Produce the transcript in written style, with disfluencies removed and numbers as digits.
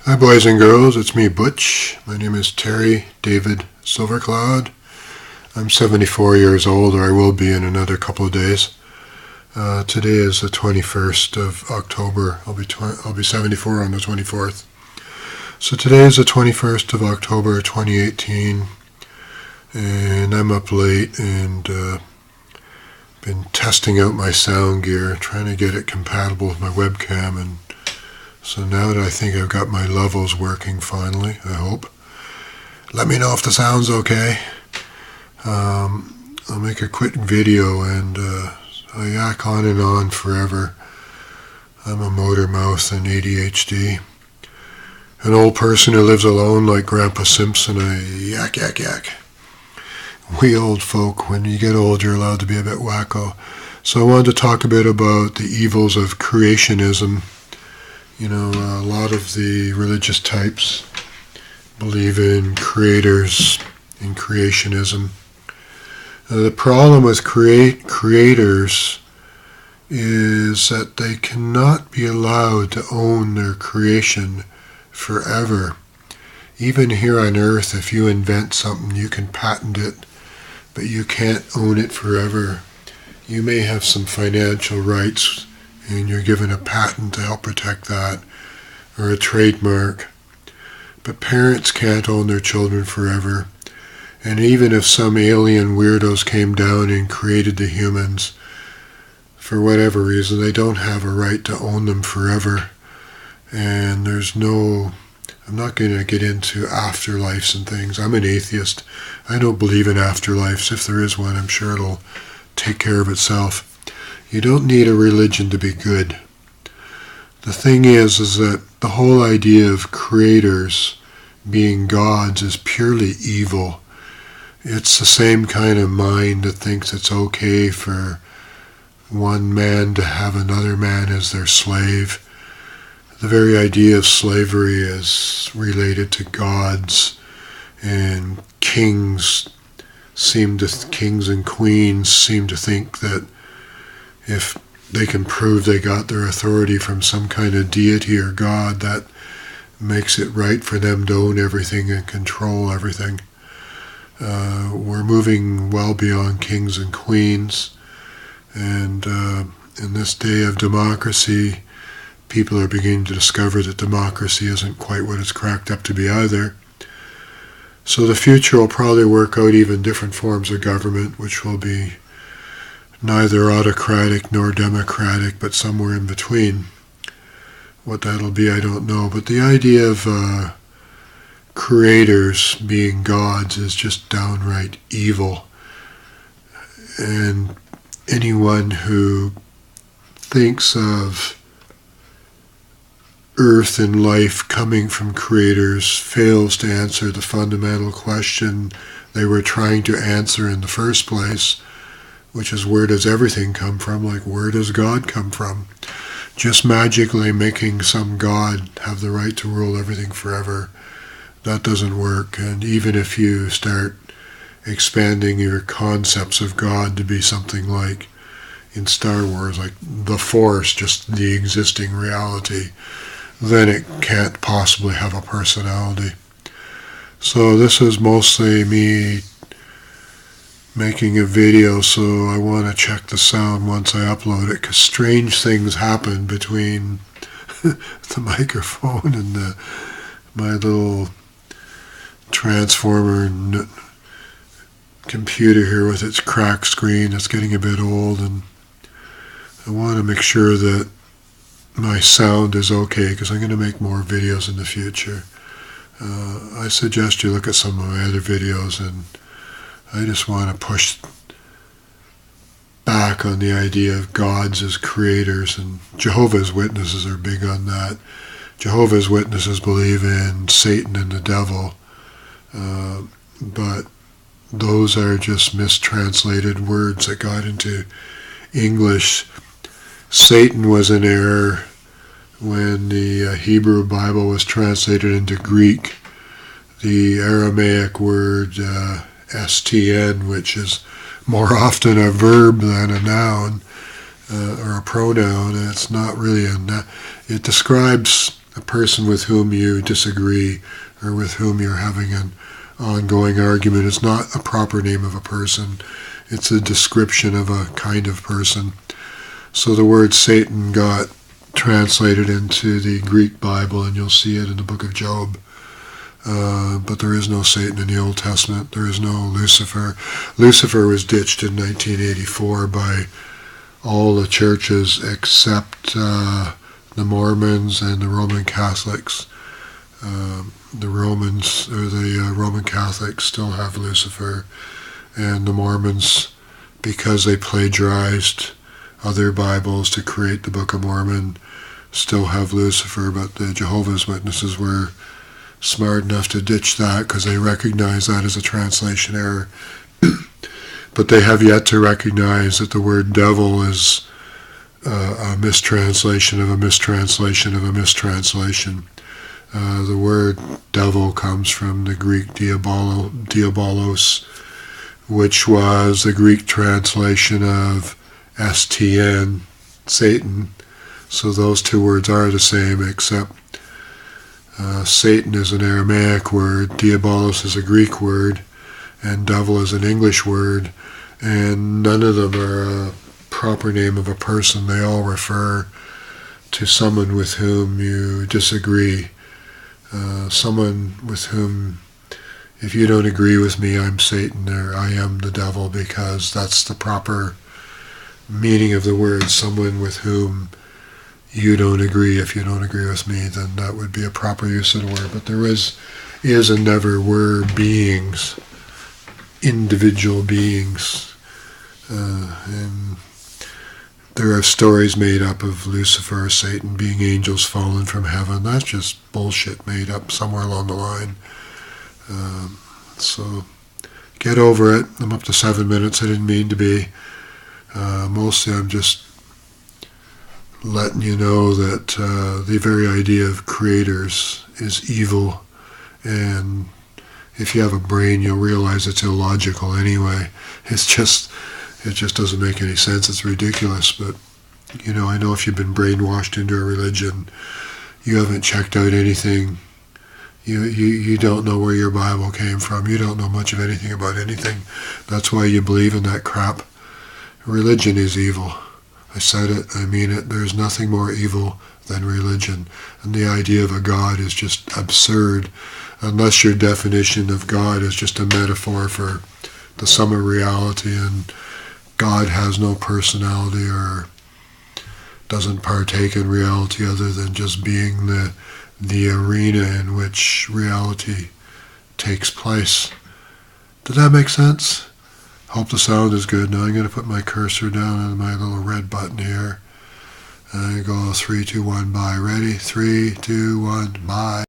Hi boys and girls, it's me Butch. My name is Terry David Silvercloud. I'm 74 years old, or I will be in another couple of days. Today is the 21st of October. I'll be 74 on the 24th. So today is the 21st of October 2018, and I'm up late and been testing out my sound gear, trying to get it compatible with my webcam, and so now that I think I've got my levels working finally, I hope. Let me know if the sound's okay. I'll make a quick video, and I yak on and on forever. I'm a motor mouth and ADHD. An old person who lives alone like Grandpa Simpson, I yak. We old folk, when you get old, you're allowed to be a bit wacko. So I wanted to talk a bit about the evils of creationism. You know, a lot of the religious types believe in creators, in creationism. The problem with creators is that they cannot be allowed to own their creation forever. Even here on Earth, if you invent something, you can patent it, but you can't own it forever. You may have some financial rights, and you're given a patent to help protect that, or a trademark. But parents can't own their children forever. And even if some alien weirdos came down and created the humans, for whatever reason, they don't have a right to own them forever. And I'm not going to get into afterlives and things. I'm an atheist. I don't believe in afterlives. If there is one, I'm sure it'll take care of itself. You don't need a religion to be good. The thing is that the whole idea of creators being gods is purely evil. It's the same kind of mind that thinks it's okay for one man to have another man as their slave. The very idea of slavery is related to gods, and kings and queens seem to think that if they can prove they got their authority from some kind of deity or god, that makes it right for them to own everything and control everything. We're moving well beyond kings and queens, and in this day of democracy, people are beginning to discover that democracy isn't quite what it's cracked up to be either. So the future will probably work out even different forms of government, which will be neither autocratic nor democratic, but somewhere in between. What that'll be, I don't know. But the idea of creators being gods is just downright evil. And anyone who thinks of Earth and life coming from creators fails to answer the fundamental question they were trying to answer in the first place, which is, where does everything come from? Like, where does God come from? Just magically making some God have the right to rule everything forever, that doesn't work. And even if you start expanding your concepts of God to be something like, in Star Wars, like the Force, just the existing reality, then it can't possibly have a personality. So this is mostly me making a video, so I want to check the sound once I upload it, because strange things happen between the microphone and my little transformer computer here with its cracked screen. It's getting a bit old, and I want to make sure that my sound is okay, because I'm going to make more videos in the future. I suggest you look at some of my other videos, and I just want to push back on the idea of gods as creators, and Jehovah's Witnesses are big on that. Jehovah's Witnesses believe in Satan and the devil, but those are just mistranslated words that got into English. Satan was in error when the Hebrew Bible was translated into Greek. The Aramaic word STN, which is more often a verb than a noun or a pronoun, and it's not really it describes a person with whom you disagree or with whom you're having an ongoing argument is not a proper name of a person. It's a description of a kind of person. So the word Satan got translated into the Greek Bible, and you'll see it in the book of Job. But there is no Satan in the Old Testament. There is no Lucifer. Lucifer was ditched in 1984 by all the churches except the Mormons and the Roman Catholics. The Roman Catholics still have Lucifer, and the Mormons, because they plagiarized other Bibles to create the Book of Mormon, still have Lucifer, but the Jehovah's Witnesses were smart enough to ditch that because they recognize that as a translation error. But they have yet to recognize that the word devil is a mistranslation of a mistranslation of a mistranslation. The word devil comes from the Greek diabolos, which was the Greek translation of STN, Satan. So those two words are the same, except Satan is an Aramaic word, diabolos is a Greek word, and devil is an English word, and none of them are a proper name of a person. They all refer to someone with whom you disagree. Someone with whom, if you don't agree with me, I'm Satan, or I am the devil, because that's the proper meaning of the word. Someone with whom you don't agree. If you don't agree with me, then that would be a proper use of the word. But there is and never were beings, individual beings, and there are stories made up of Lucifer or Satan being angels fallen from heaven. That's just bullshit made up somewhere along the line. So get over it. I'm up to 7 minutes. I didn't mean to be. Mostly I'm just letting you know that the very idea of creators is evil, and if you have a brain, you'll realize it's illogical anyway. It just doesn't make any sense. It's ridiculous. But I know if you've been brainwashed into a religion, you haven't checked out anything. You don't know where your Bible came from. You don't know much of anything about anything. That's why you believe in that crap. Religion is evil. I said it, I mean it. There's nothing more evil than religion. And the idea of a God is just absurd, unless your definition of God is just a metaphor for the sum of reality, and God has no personality or doesn't partake in reality other than just being the arena in which reality takes place. Did that make sense? Hope the sound is good. Now I'm going to put my cursor down on my little red button here. And I go 3, 2, 1, bye. Ready? 3, 2, 1, bye.